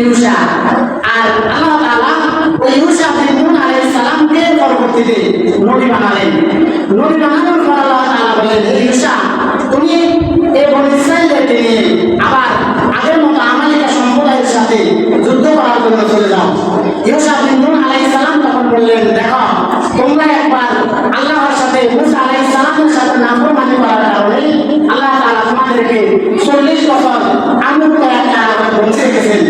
ইউসা। আর আল্লাহ তাআলা ওই ইউসা বিন নুন আলাইহিস সালামকে পরবর্তীতে নবী বানালেন। নবী বানানোর পর আল্লাহ তাআলা বললেন, হে ইউসা, তুমি এই বনী ইসরাঈলদেরকে নিয়ে আবার আগের মতো আমালিকা সম্প্রদায়ের সাথে যুদ্ধ করার জন্য চলে যাও। ইউসা বিন নুন আলাইহিস সালাম তখন বললেন, দেখো, তোমরা একবার আল্লাহর সাথে মুসা আলাইহিস সালামের সাথে নাফরমানি করার কারণে আল্লাহ তাআলা তোমাদেরকে 40 বছর আমুক্ত একটা বঞ্চিত রেখেছেন।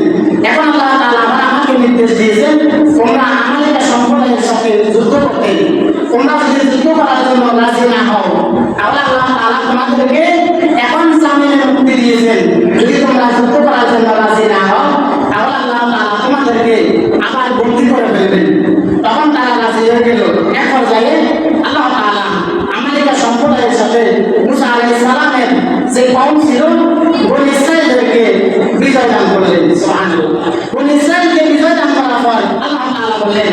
এখন আল্লাহ তাআলা আবার আমাকে নির্দেশ দিয়েছেন, তোমরা আমালিকা সম্প্রদায়ের সাথে যুদ্ধ করতে। তোমরা যদি যুদ্ধ করার জন্য রাজি না হও, তাহলে আল্লাহ তাআলা তোমাদেরকে এখন জামিনে মুক্তি দিয়েছেন। যদি তোমরা যুদ্ধ করার জন্য রাজি না হও, তাহলে আল্লাহ তাআলা তোমাদেরকে আবার বন্দী করে ফেলবেন। তখন তারা রাজি হয়ে গেল। এক পর্যায়ে আল্লাহ তাআলা আমালিকা সম্প্রদায়ের সাথে মুসা আলাইহিস সালামের যে কওম ছিল, বনী ইসরাঈলদেরকে বিজয় দান করলেন। সুবহানাল্লাহ। বনী ইসরাঈলকে বিজয় দান করার পর আল্লাহ তাআলা বললেন,